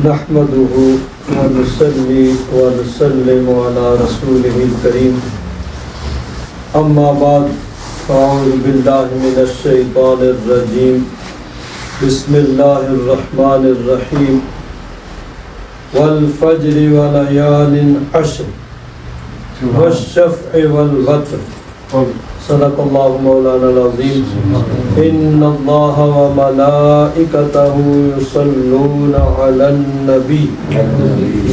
نحمده ونصلي ونسلم على رسوله الكريم اما بعد فاعوذ بالله من الشيطان الرجيم بسم الله الرحمن الرحيم والفجر وليال عشر والشفع والوتر صدق الله مولانا العظيم ان الله وملائكته يصلون على النبي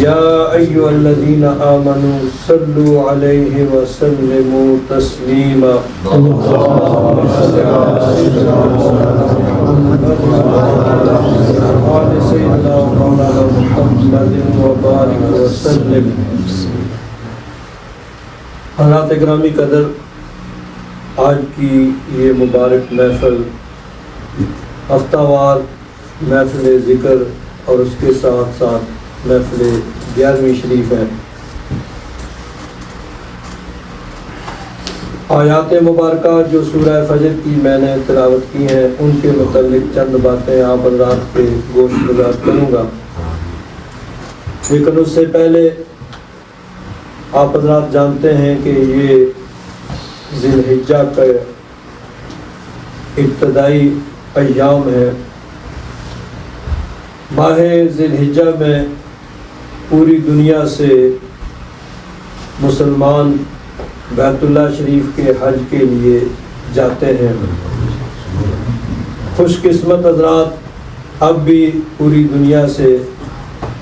يا ايها الذين امنوا صلوا عليه وسلموا تسليما اللهم صل على سيدنا مولانا محمد وبارك وسلم. حضرات گرامی قدر، آج کی یہ مبارک محفل ہفتہ وار محفل ذکر اور اس کے ساتھ ساتھ محفل 11ویں شریف ہے. آیات مبارکہ جو سورہ فجر کی میں نے تلاوت کی ہیں ان کے متعلق چند باتیں آپ حضرات کے گوش گزار کروں گا، لیکن اس سے پہلے آپ حضرات جانتے ہیں کہ یہ ذی الحجہ کا ابتدائی ایام ہے. ماہ ذی الحجہ میں پوری دنیا سے مسلمان بیت اللہ شریف کے حج کے لیے جاتے ہیں. خوش قسمت حضرات اب بھی پوری دنیا سے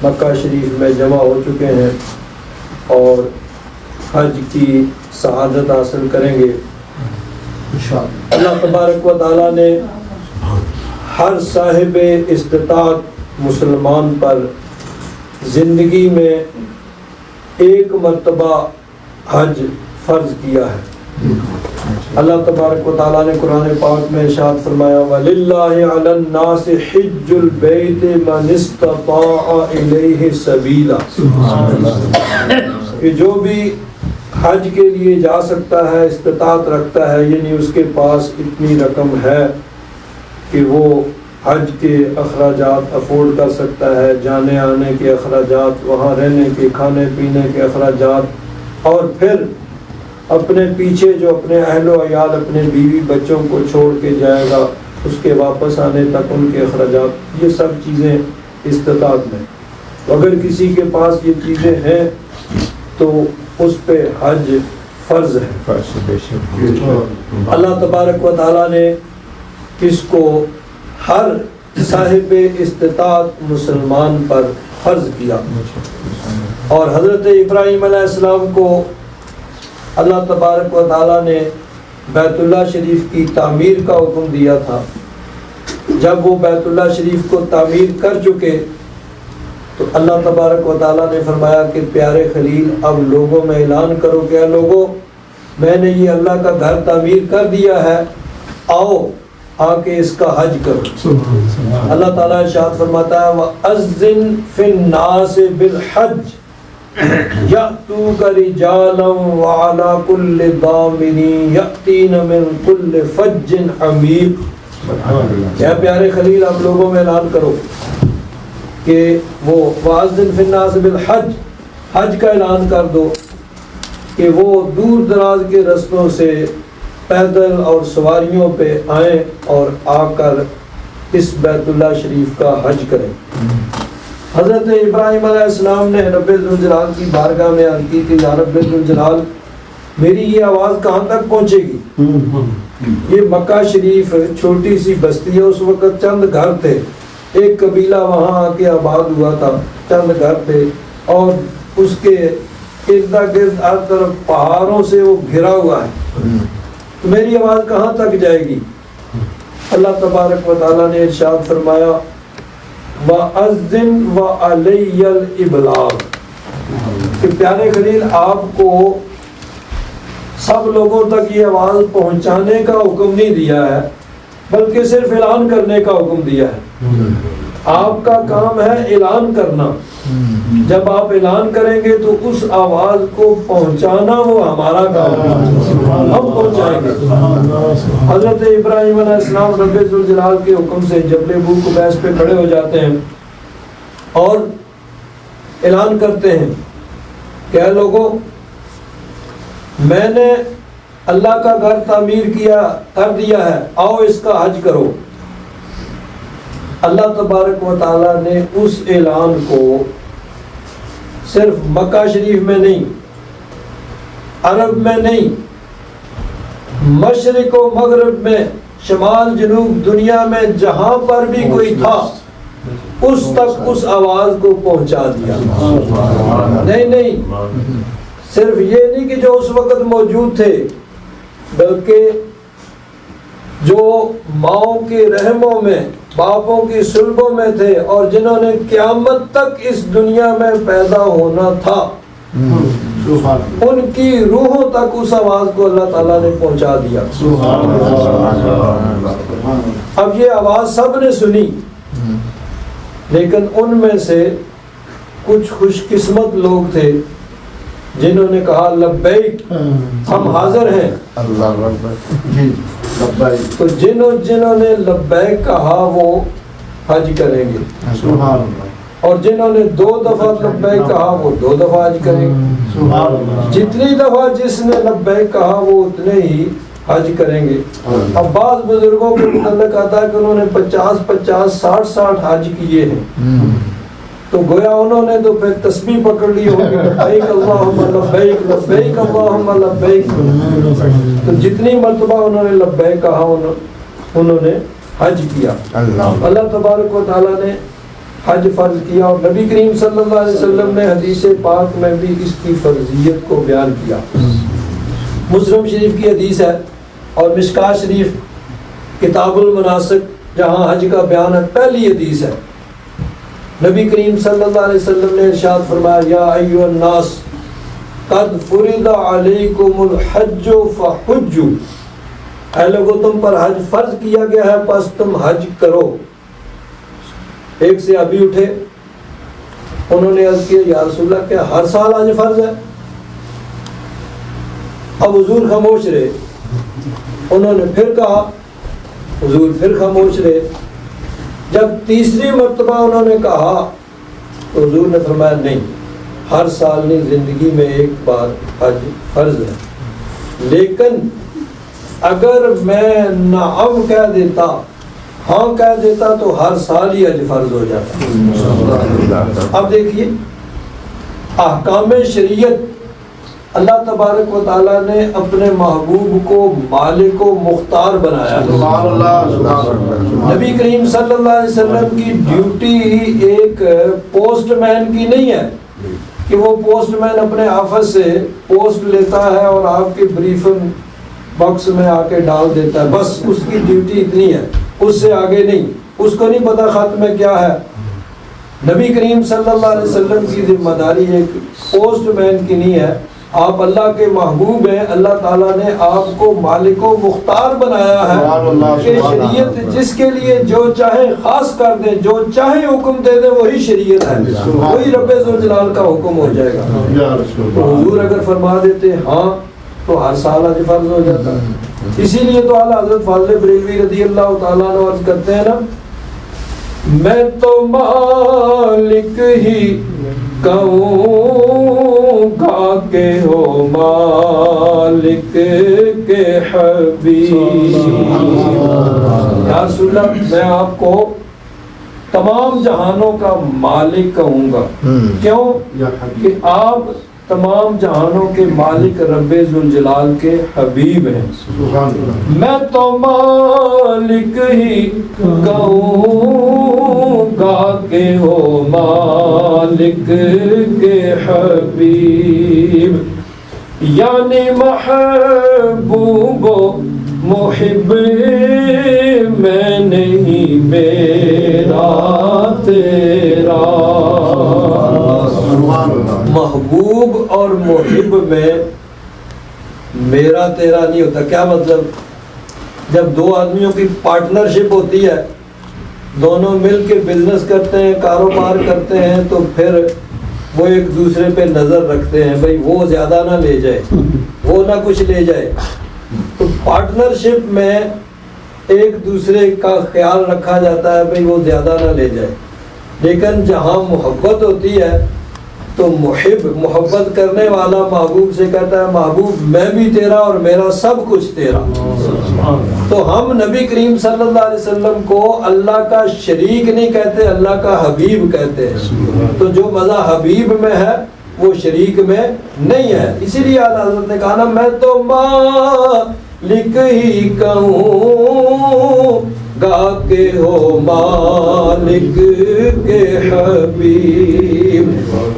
مکہ شریف میں جمع ہو چکے ہیں اور حج کی سعادت حاصل کریں گے انشاءاللہ. اللہ تبارک و تعالیٰ نے ہر صاحب استطاعت مسلمان پر زندگی میں ایک مرتبہ حج فرض کیا ہے. اللہ تبارک و تعالیٰ نے قرآن پاک میں ارشاد فرمایا وَلِلَّهِ عَلَى النَّاسِ حِجُّ الْبَيْتِ مَنِ اسْتَطَاعَ إِلَيْهِ سَبِيلًا، کہ جو بھی حج کے لیے جا سکتا ہے، استطاعت رکھتا ہے، یعنی اس کے پاس اتنی رقم ہے کہ وہ حج کے اخراجات افورڈ کر سکتا ہے، جانے آنے کے اخراجات، وہاں رہنے کے، کھانے پینے کے اخراجات، اور پھر اپنے پیچھے جو اپنے اہل و عیال، اپنے بیوی بچوں کو چھوڑ کے جائے گا، اس کے واپس آنے تک ان کے اخراجات، یہ سب چیزیں استطاعت میں. اگر کسی کے پاس یہ چیزیں ہیں تو اس پہ حج فرض ہے. اللہ تبارک و تعالیٰ نے اس کو ہر صاحب استطاعت مسلمان پر فرض کیا. اور حضرت ابراہیم علیہ السلام کو اللہ تبارک و تعالیٰ نے بیت اللہ شریف کی تعمیر کا حکم دیا تھا. جب وہ بیت اللہ شریف کو تعمیر کر چکے تو اللہ تبارک و تعالیٰ نے فرمایا کہ پیارے خلیل اب لوگوں میں اعلان کرو کہ اے لوگوں، میں نے یہ اللہ کا گھر تعمیر کر دیا ہے، آؤ آ کے اس کا حج کرو. اللہ تعالیٰ ارشاد فرماتا ہے وَأَذِّن فِي النَّاسِ بِالْحَجِّ يَأْتُوكَ رِجَالًا وَعَلَى كُلِّ ضَامِرٍ يَأْتِينَ مِنْ كُلِّ فَجٍّ عَمِيقٍ. کیا پیارے خلیل اب لوگوں میں اعلان کرو کہ وہ وَأَذِّن فِي النَّاسِ بِالْحَجِّ، حج کا اعلان کر دو کہ وہ دور دراز کے رستوں سے پیدل اور سواریوں پہ آئیں اور آ کر اس بیت اللہ شریف کا حج کریں. حضرت ابراہیم علیہ السلام نے رب ذوالجلال کی بارگاہ میں عرض کی کہ یا رب ذوالجلال، میری یہ آواز کہاں تک پہنچے گی؟ یہ مکہ شریف چھوٹی سی بستی ہے، اس وقت چند گھر تھے، ایک قبیلہ وہاں آ کے آباد ہوا تھا، چند گھر تھے، اور اس کے ارد گرد ہر طرف پہاڑوں سے وہ گھرا ہوا ہے، تو میری آواز کہاں تک جائے گی؟ اللہ تبارک و تعالیٰ نے ارشاد فرمایا وَأَذِّن وَعَلَيَّ الْإِبْلَاغُ، کہ پیارے خلیل آپ کو سب لوگوں تک یہ آواز پہنچانے کا حکم نہیں دیا ہے، بلکہ صرف اعلان کرنے کا حکم دیا ہے. آپ کا کام ہے اعلان کرنا. جب آپ اعلان کریں گے تو اس آواز کو پہنچانا وہ ہمارا کام ہے، ہم پہنچائیں گے. حضرت ابراہیم علیہ السلام رب ذوالجلال کے حکم سے جبل بور قبیس پہ کھڑے ہو جاتے ہیں اور اعلان کرتے ہیں کہ اے لوگوں، میں نے اللہ کا گھر تعمیر کر دیا ہے، آؤ اس کا حج کرو۔ اللہ تبارک و تعالیٰ نے اس اعلان کو صرف مکہ شریف میں نہیں، عرب میں نہیں، مشرق و مغرب میں، شمال جنوب دنیا میں جہاں پر بھی کوئی تھا اس تک اس آواز کو پہنچا دیا۔ نہیں، صرف یہ نہیں کہ جو اس وقت موجود تھے، بلکہ جو ماؤں کے رحموں میں، باپوں کی صلبوں میں تھے اور جنہوں نے قیامت تک اس دنیا میں پیدا ہونا تھا، ان کی روحوں تک اس آواز کو اللہ تعالیٰ نے پہنچا دیا۔ اب یہ آواز سب نے سنی، لیکن ان میں سے کچھ خوش قسمت لوگ تھے جنہوں نے کہا لبیک، ہم حاضر ہیں۔ تو جنہوں نے لبیک کہا وہ حج کریں گے، اور جنہوں نے 2 دفعہ لبیک کہا وہ 2 دفعہ حج کریں گے۔ جتنی دفعہ جس نے لبیک کہا وہ اتنے ہی حج کریں گے۔ اب بعض بزرگوں کے متعلق آتا ہے کہ انہوں نے 50 60 حج کیے ہیں، تو گویا انہوں نے تو پھر تسبیح پکڑ لی ہوگی، لبیک اللہم لبیک لبیک اللہم لبیک۔ تو جتنی مرتبہ انہوں نے لبیک کہا انہوں نے حج کیا۔ اللہ تبارک و تعالیٰ نے حج فرض کیا، اور نبی کریم صلی اللہ علیہ وسلم نے حدیث پاک میں بھی اس کی فرضیت کو بیان کیا۔ مسلم شریف کی حدیث ہے اور مشکاۃ شریف کتاب المناسک جہاں حج کا بیان ہے، پہلی حدیث ہے۔ نبی کریم صلی اللہ علیہ وسلم نے ارشاد فرمایا، یا ایھا الناس قد فرض علیکم الحج فحجوا، اے لوگوں تم پر حج فرض کیا گیا ہے پس تم حج کرو۔ ایک صحابی اٹھے، انہوں نے عرض کیا یا رسول اللہ کیا ہر سال حج فرض ہے؟ اب حضور خاموش رہے۔ انہوں نے پھر کہا، حضور پھر خاموش رہے۔ جب تیسری مرتبہ انہوں نے کہا تو حضور نے فرمایا نہیں، ہر سال نہیں، زندگی میں ایک بار حج فرض ہے، لیکن اگر میں نعم کہہ دیتا، ہاں کہہ دیتا تو ہر سال ہی حج فرض ہو جاتا۔ اب دیکھیے احکام شریعت اللہ تبارک و تعالیٰ نے اپنے محبوب کو مالک و مختار بنایا۔ نبی کریم صلی اللہ علیہ وسلم کی ڈیوٹی ایک پوسٹ مین کی نہیں ہے کہ وہ پوسٹ مین اپنے آفس سے پوسٹ لیتا ہے اور آپ کے بریفنگ باکس میں آ کے ڈال دیتا ہے، بس اس کی ڈیوٹی اتنی ہے، اس سے آگے نہیں۔ اس کو نہیں پتا خط میں کیا ہے۔ نبی کریم صلی اللہ علیہ وسلم کی ذمہ داری ایک پوسٹ مین کی نہیں ہے، آپ اللہ کے محبوب ہیں، اللہ تعالیٰ نے آپ کو مالک و مختار بنایا ہے کہ شریعت جس کے لیے جو چاہے خاص کر دیں، جو چاہے حکم دے دیں، وہی شریعت ہے، وہی رب ذوالجلال کا حکم ہو جائے گا۔ تو حضور اگر فرما دیتے ہاں تو ہر سال حج فرض ہو جاتا ہے۔ اسی لیے تو اعلیٰ حضرت فاضل بریلوی رضی اللہ تعالیٰ عنہ عرض کرتے ہیں نا، میں تو مالک ہی کہوں گا کہ ہو مالک کے حبیب۔ یا رسول اللہ میں آپ کو تمام جہانوں کا مالک کہوں گا، کیوں کہ آپ تمام جہانوں کے مالک رب ذوالجلال کے حبیب ہیں۔ میں تو مالک ہی کہوں گا کہ ہو مالک کے حبیب، یعنی محبوب و محب میں نہیں میرا تیرا، محبوب اور محب میں میرا تیرا نہیں ہوتا۔ کیا مطلب؟ جب دو آدمیوں کی پارٹنرشپ ہوتی ہے، دونوں مل کے بزنس کرتے ہیں، کاروبار کرتے ہیں، تو پھر وہ ایک دوسرے پہ نظر رکھتے ہیں، بھئی وہ زیادہ نہ لے جائے، وہ نہ کچھ لے جائے۔ تو پارٹنرشپ میں ایک دوسرے کا خیال رکھا جاتا ہے، بھئی وہ زیادہ نہ لے جائے۔ لیکن جہاں محبت ہوتی ہے تو محبت کرنے والا محبوب سے کہتا ہے محبوب میں بھی تیرا اور میرا سب کچھ تیرا. تو ہم نبی کریم صلی اللہ علیہ وسلم کو اللہ کا شریک نہیں کہتے، اللہ کا حبیب کہتے ہیں. تو جو مزہ حبیب میں ہے وہ شریک میں نہیں ہے. اسی لیے اعلیٰ حضرت نے کہا نا میں تو مالک ہی کہوں گا کہ ہو مالک کے حبیب،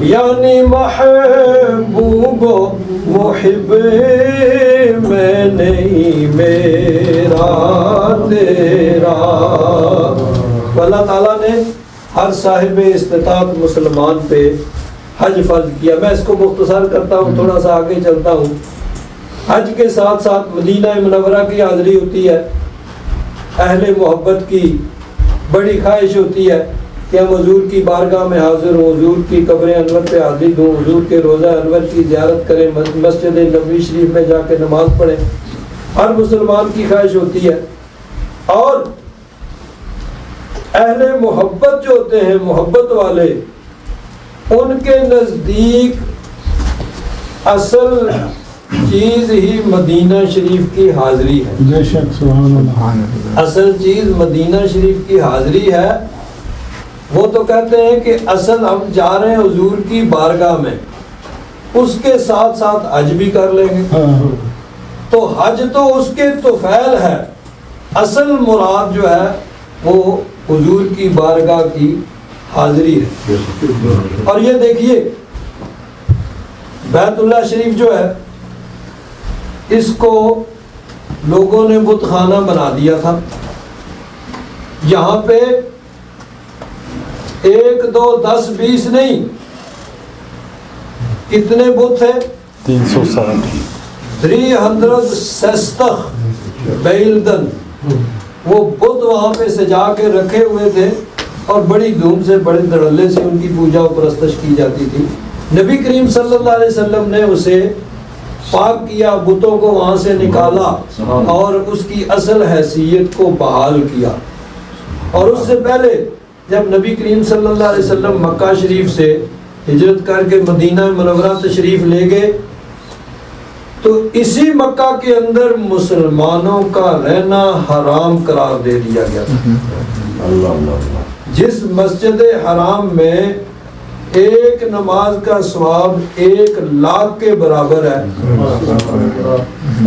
یعنی محبوب و محب میں نہیں میرا تیرا. اللہ تعالیٰ نے ہر صاحب استطاعت مسلمان پہ حج فرض کیا. میں اس کو مختصر کرتا ہوں، تھوڑا سا آگے چلتا ہوں. حج کے ساتھ ساتھ مدینہ منورہ کی حاضری ہوتی ہے. اہل محبت کی بڑی خواہش ہوتی ہے کہ ہم حضور کی بارگاہ میں حاضر ہوں، حضور کی قبر انور پہ حاضری دوں، حضور کے روضہ انور کی زیارت کریں، مسجد نبوی شریف میں جا کے نماز پڑھیں. ہر مسلمان کی خواہش ہوتی ہے. اور اہل محبت جو ہوتے ہیں، محبت والے، ان کے نزدیک اصل چیز ہی مدینہ شریف کی حاضری ہے. بے شک سبحان اللہ. اصل چیز مدینہ شریف کی حاضری ہے. وہ تو کہتے ہیں کہ اصل ہم جا رہے ہیں حضور کی بارگاہ میں، اس کے ساتھ ساتھ حج بھی کر لیں گے. تو حج تو اس کے طفیل ہے، اصل مراد جو ہے وہ حضور کی بارگاہ کی حاضری ہے. اور یہ دیکھیے بیت اللہ شریف جو ہے اس کو لوگوں نے بت خانہ بنا دیا تھا. یہاں پہ 1 2 10 20 نہیں، کتنے بت تھے؟ 360. 360 بیلدن. وہ بت وہاں پہ سجا کے رکھے ہوئے تھے اور بڑی دھوم سے، بڑے دھڑلے سے ان کی پوجا و پرستش کی جاتی تھی. نبی کریم صلی اللہ علیہ وسلم نے اسے پاک کیا، بتوں کو وہاں سے نکالا اور اس کی اصل حیثیت کو بحال کیا. اور اس سے پہلے جب نبی کریم صلی اللہ علیہ وسلم مکہ شریف سے ہجرت کر کے مدینہ منورہ تشریف لے گئے تو اسی مکہ کے اندر مسلمانوں کا رہنا حرام قرار دے دیا گیا تھا. جس مسجد حرام میں ایک نماز کا ثواب 1,00,000 کے برابر ہے،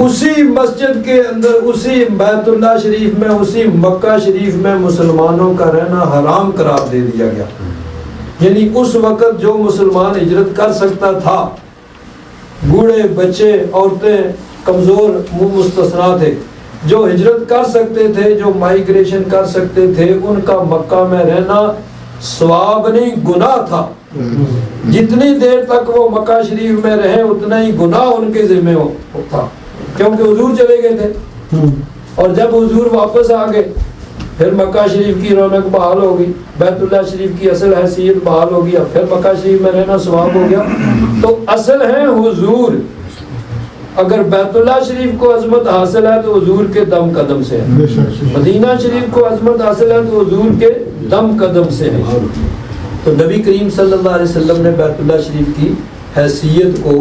اسی مسجد کے اندر، اسی بیت اللہ شریف میں، اسی مکہ شریف میں مسلمانوں کا رہنا حرام قرار دے دیا گیا. یعنی اس وقت جو مسلمان ہجرت کر سکتا تھا، بوڑھے، بچے، عورتیں، کمزور مستثنا تھے، جو ہجرت کر سکتے تھے، جو مائیگریشن کر سکتے تھے، ان کا مکہ میں رہنا ثواب نہیں گناہ تھا. جتنی دیر تک وہ مکہ شریف میں رہے اتنا ہی گناہ ان کے ذمہ تھا، کیونکہ حضور چلے گئے تھے. اور جب حضور واپس آ گئے پھر مکہ شریف کی رونق بحال ہو گئی، بیت اللہ شریف کی اصل حیثیت بحال ہو گیا، پھر مکہ شریف میں رہنا ثواب ہو گیا. تو اصل ہے حضور. اگر بیت اللہ شریف کو عظمت حاصل ہے تو حضور کے دم قدم سے ہے، مدینہ شریف کو عظمت حاصل ہے تو حضور کے دم قدم سے ہے. تو نبی کریم صلی اللہ علیہ وسلم نے بیت اللہ شریف کی حیثیت کو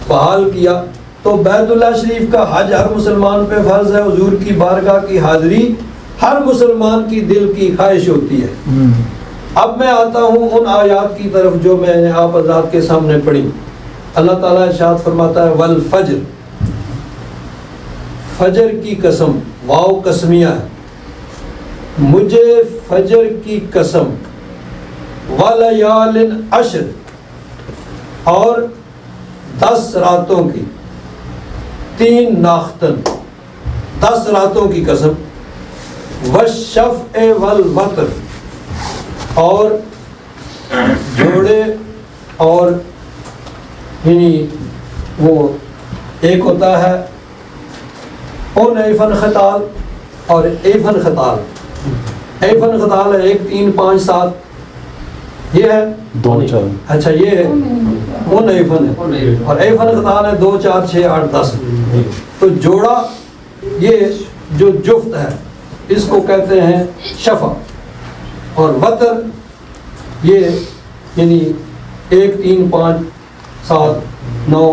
بحال کیا. تو بیت اللہ شریف کا حج ہر مسلمان پہ فرض ہے، حضور کی بارگاہ کی حاضری ہر مسلمان کی دل کی خواہش ہوتی ہے. اب میں آتا ہوں ان آیات کی طرف جو میں نے آپ حضرات کے سامنے پڑھی. اللہ تعالیٰ ارشاد فرماتا ہے والفجر، فجر کی قسم، واو قسمیہ ہے، مجھے فجر کی قسم، وَلَيَالٍ عَشْرٍ، اور 10 راتوں کی، 3 ناختن، 10 راتوں کی قسم، وَالشَّفْعِ وَالْوَتْرِ، اور جوڑے، اور یعنی وہ ایک ہوتا ہے اون ایفن خطال اور ایفن خطال. ایفن خطال ہے 1 3 5 7، یہ ہے 2 4، اچھا یہ ہے اون ایفن ہے، اور ایفن خطال ہے 2 4 6 8 10. تو جوڑا یہ جو جفت ہے اس کو کہتے ہیں شفع، اور وتر یہ یعنی 1 3 5 7 9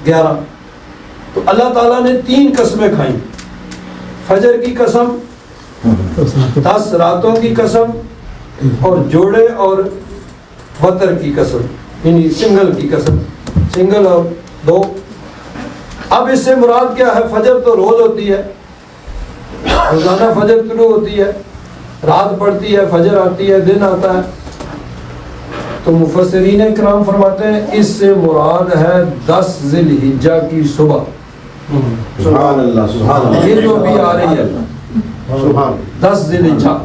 11، تو اللہ تعالیٰ نے 3 قسمیں کھائیں، فجر کی قسم، 10 راتوں کی قسم، اور جوڑے اور وتر کی قسم، یعنی سنگل کی قسم، سنگل اور 2۔ اب اس سے مراد کیا ہے؟ فجر تو روز ہوتی ہے، روزانہ فجر طلوع ہوتی ہے، رات پڑتی ہے، فجر آتی ہے، دن آتا ہے۔ تو مفسرین کرام فرماتے ہیں اس سے مراد ہے 10 ذی الحجہ کی صبح، سبحان اللہ سبحان اللہ، یہ جو ابھی آ رہی ہے سبحان 10 ذی الحجہ،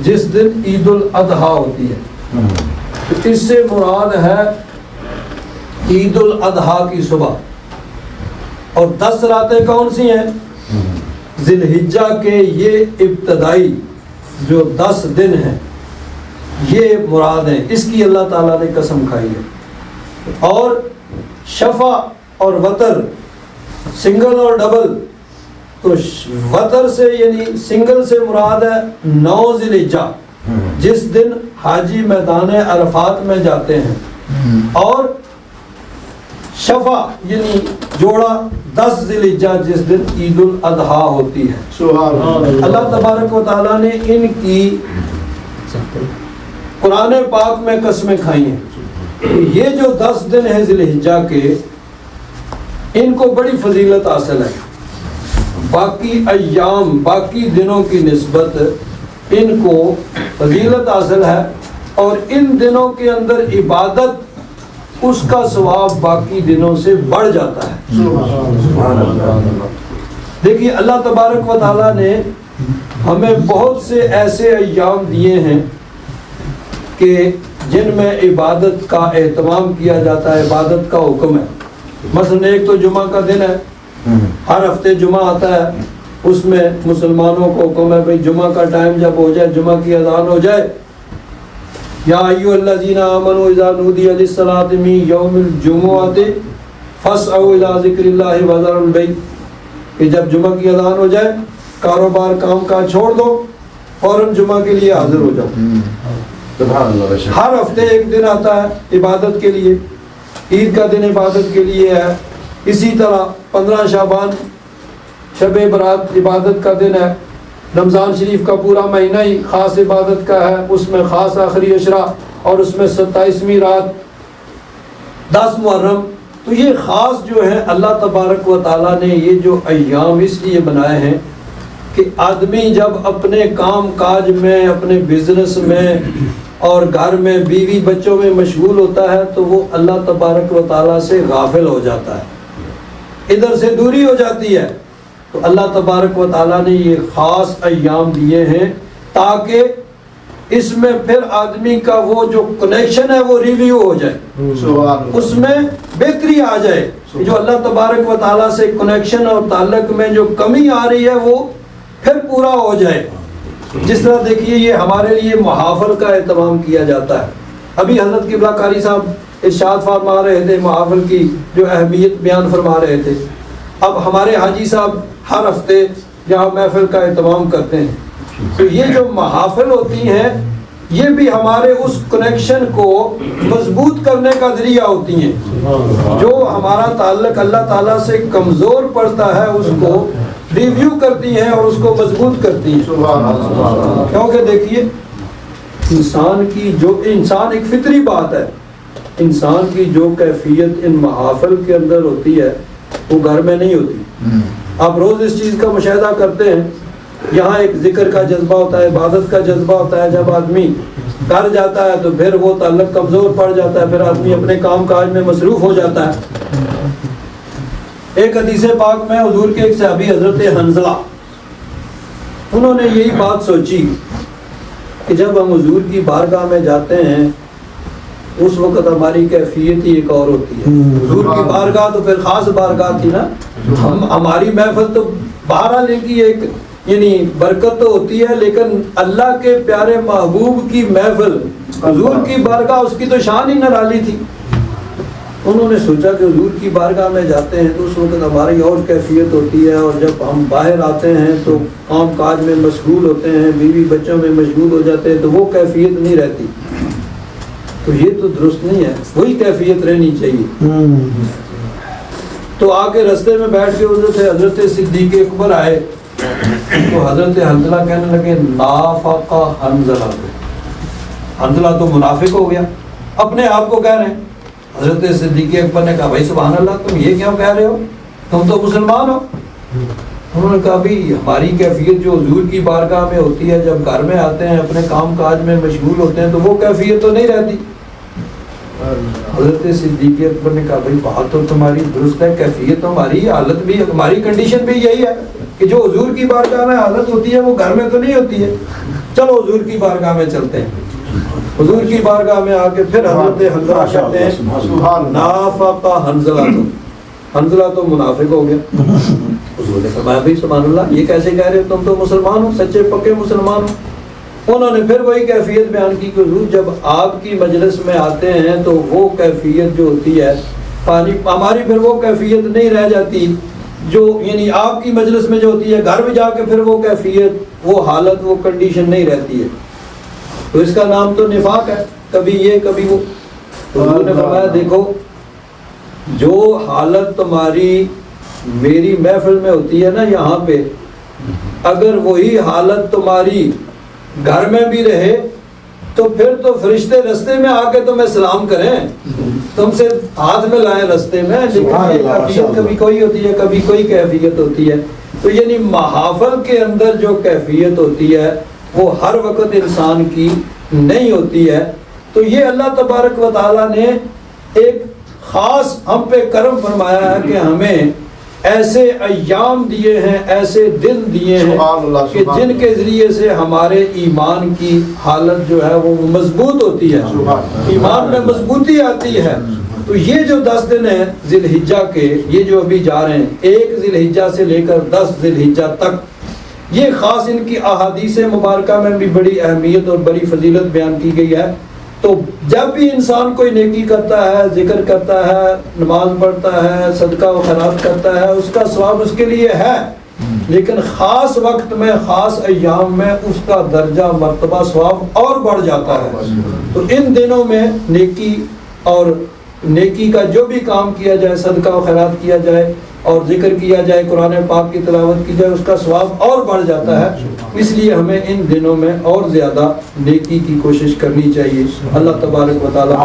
جس دن عید الاضحیٰ ہوتی ہے، تو اس سے مراد ہے عید الاضحیٰ کی صبح۔ اور 10 راتیں کون سی ہیں؟ ذی الحجہ کے یہ ابتدائی جو 10 دن ہیں یہ مراد ہیں، اس کی اللہ تعالیٰ نے قسم کھائی ہے۔ اور شفع اور وتر، سنگل اور ڈبل، تو وتر سے یعنی سنگل سے مراد ہے 9 ذی الحجہ، جس دن حاجی میدان عرفات میں جاتے ہیں، اور شفع یعنی جوڑا 10 ذی الحجہ، جس دن عید الاضحیٰ ہوتی ہے۔ سبحان اللہ۔ اللہ تبارک و تعالیٰ نے ان کی قرآن پاک میں قسمیں کھائی ہیں۔ یہ جو 10 دن ہیں ذی الحجہ کے، ان کو بڑی فضیلت حاصل ہے، باقی ایام باقی دنوں کی نسبت ان کو فضیلت حاصل ہے، اور ان دنوں کے اندر عبادت اس کا ثواب باقی دنوں سے بڑھ جاتا ہے۔ سبحان اللہ۔ دیکھیے اللہ تبارک و تعالیٰ نے ہمیں بہت سے ایسے ایام دیے ہیں کہ جن میں عبادت کا اہتمام کیا جاتا ہے، عبادت کا حکم ہے۔ مثلا ایک تو جمعہ کا دن ہے، ہر ہفتے جمعہ آتا ہے، اس میں مسلمانوں کو حکم ہے بھئی جمعہ کا ٹائم جب ہو جائے، جمعہ کی اذان ہو جائے، یا ایھا الذین آمنوا اذا نودی للصلاۃ من یوم الجمعۃ فاسعوا الی ذکر اللہ وذروا البیع، کہ جب جمعہ کی اذان ہو جائے کاروبار کام کاج چھوڑ دو، فوراً جمعہ کے لیے حاضر ہو جاؤ۔ سبحان اللہ۔ ہر ہفتے ایک دن آتا ہے عبادت کے لیے، عید کا دن عبادت کے لیے ہے، اسی طرح 15 شعبان شب برات عبادت کا دن ہے، رمضان شریف کا پورا مہینہ ہی خاص عبادت کا ہے، اس میں خاص آخری عشرہ، اور اس میں 27ویں رات، 10 محرم۔ تو یہ خاص جو ہے اللہ تبارک و تعالیٰ نے یہ جو ایام اس لیے بنائے ہیں کہ آدمی جب اپنے کام کاج میں، اپنے بزنس میں اور گھر میں بیوی بچوں میں مشغول ہوتا ہے تو وہ اللہ تبارک و تعالیٰ سے غافل ہو جاتا ہے، ادھر سے دوری ہو جاتی ہے۔ تو اللہ تبارک و تعالیٰ نے یہ خاص ایام دیے ہیں تاکہ اس میں پھر آدمی کا وہ جو کنیکشن ہے وہ ریویو ہو جائے، اس میں بہتری آ جائے، جو اللہ تبارک و تعالیٰ سے کنیکشن اور تعلق میں جو کمی آ رہی ہے وہ پھر پورا ہو جائے۔ جس طرح دیکھیے یہ ہمارے لیے محافل کا اہتمام کیا جاتا ہے، ابھی حضرت قبلہ قاری صاحب ارشاد فرما رہے تھے، محافل کی جو اہمیت بیان فرما رہے تھے۔ اب ہمارے حاجی صاحب ہر ہفتے یہاں محفل کا اہتمام کرتے ہیں، تو یہ جو محافل ہوتی ہیں یہ بھی ہمارے اس کنیکشن کو مضبوط کرنے کا ذریعہ ہوتی ہیں۔ جو ہمارا تعلق اللہ تعالیٰ سے کمزور پڑتا ہے اس کو ریویو کرتی ہیں اور اس کو مضبوط کرتی ہیں۔ کیونکہ دیکھیے انسان ایک فطری بات ہے، انسان کی جو کیفیت ان محافل کے اندر ہوتی ہے وہ گھر میں نہیں ہوتی۔ آپ روز اس چیز کا مشاہدہ کرتے ہیں، یہاں ایک ذکر کا جذبہ ہوتا ہے، عبادت کا جذبہ ہوتا ہے، جب آدمی گھر جاتا ہے تو پھر وہ تعلق کمزور پڑ جاتا ہے، پھر آدمی اپنے کام کاج میں مصروف ہو جاتا ہے۔ ایک حدیث پاک میں حضور کے ایک صحابی حضرت حنظلہ، انہوں نے یہی بات سوچی کہ جب ہم حضور کی بارگاہ میں جاتے ہیں اس وقت ہماری کیفیت ہی ایک اور ہوتی ہے۔ حضور کی بارگاہ تو پھر خاص بارگاہ تھی نا، ہماری محفل تو بہرحال کی ایک یعنی برکت تو ہوتی ہے، لیکن اللہ کے پیارے محبوب کی محفل، حضور کی بارگاہ، اس کی تو شان ہی نرالی تھی۔ انہوں نے سوچا کہ حضور کی بارگاہ میں جاتے ہیں تو اس وقت ہماری اور کیفیت ہوتی ہے، اور جب ہم باہر آتے ہیں تو کام کاج میں مشغول ہوتے ہیں، بیوی بچوں میں مشغول ہو جاتے ہیں، تو وہ کیفیت نہیں رہتی۔ تو یہ تو درست نہیں ہے، وہی کیفیت رہنی چاہیے۔ تو آ کے رستے میں بیٹھ کے حضرت صدیق اکبر آئے تو حضرت حنظلہ کہنے لگے نافق حنظلہ، حنظلہ تو منافق ہو گیا، اپنے آپ کو کہہ رہے ہیں۔ حضرت صدیق اکبر نے کہا بھائی سبحان اللہ، تم یہ کیوں کہہ رہے ہو، تم تو مسلمان ہو۔ انہوں نے کہا بھی ہماری کیفیت جو حضور کی بارگاہ میں ہوتی ہے، جب گھر میں آتے ہیں اپنے کام کاج میں مشغول ہوتے ہیں تو وہ کیفیت تو نہیں رہتی۔ حضرت صدیق اکبر نے کہا بھائی بات تو تمہاری درست ہے، کیفیت ہماری، حالت بھی ہماری، کنڈیشن بھی یہی ہے کہ جو حضور کی بارگاہ میں حالت ہوتی ہے وہ گھر میں تو نہیں ہوتی ہے، چلو حضور کی بارگاہ میں چلتے ہیں۔ حضور کی بارگاہ میں آ کے پھر حضرت حنظلہ کہتے ہیں نافق حنظلہ، حنظلہ تو منافق ہو گیا۔ حضور نے فرمایا بھائی سبحان اللہ، یہ کیسے کہہ رہے ہو، تم تو مسلمان ہو، سچے پکے مسلمان ہو۔ انہوں نے پھر وہی کیفیت بیان کی کہ حضور جب آپ کی مجلس میں آتے ہیں تو وہ کیفیت جو ہوتی ہے ہماری پھر وہ کیفیت نہیں رہ جاتی جو یعنی آپ کی مجلس میں جو ہوتی ہے، گھر میں جا کے پھر وہ کیفیت، وہ حالت، وہ کنڈیشن نہیں رہتی ہے۔ تو اس کا نام تو نفاق ہے، کبھی یہ کبھی وہ۔ حضور نے فرمایا دیکھو جو حالت تمہاری میری محفل میں ہوتی ہے نا یہاں پہ، اگر وہی حالت تمہاری گھر میں بھی رہے تو پھر تو فرشتے رستے میں آ کے تمہیں سلام کریں، تم سے ہاتھ میں لائیں رستے میں، لیکن یہ کیفیت کبھی کوئی ہوتی ہے کبھی کوئی کیفیت ہوتی ہے۔ تو یعنی محافل کے اندر جو کیفیت ہوتی ہے وہ ہر وقت انسان کی نہیں ہوتی ہے۔ تو یہ اللہ تبارک و تعالیٰ نے ایک خاص ہم پہ کرم فرمایا ہے کہ ہمیں ایسے ایام دیے ہیں، ایسے دن دیے ہیں کہ جن کے ذریعے سے ہمارے ایمان کی حالت جو ہے وہ مضبوط ہوتی ہے، ایمان میں مضبوطی آتی ہے۔ تو یہ جو 10 دن ہیں ذی الحجہ کے، یہ جو ابھی جا رہے ہیں 1 ذی الحجہ سے لے کر 10 ذی الحجہ تک، یہ خاص ان کی احادیث مبارکہ میں بھی بڑی اہمیت اور بڑی فضیلت بیان کی گئی ہے۔ تو جب بھی انسان کوئی نیکی کرتا ہے، ذکر کرتا ہے، نماز پڑھتا ہے، صدقہ و خیرات کرتا ہے، اس کا ثواب اس کے لیے ہے، لیکن خاص وقت میں، خاص ایام میں اس کا درجہ، مرتبہ، ثواب اور بڑھ جاتا ہے۔ تو ان دنوں میں نیکی اور نیکی کا جو بھی کام کیا جائے، صدقہ و خیرات کیا جائے اور ذکر کیا جائے، قرآن پاک کی تلاوت کی جائے، اس کا ثواب اور بڑھ جاتا ہے۔ اس لیے ہمیں ان دنوں میں اور زیادہ نیکی کی کوشش کرنی چاہیے۔ اللہ تبارک و تعالیٰ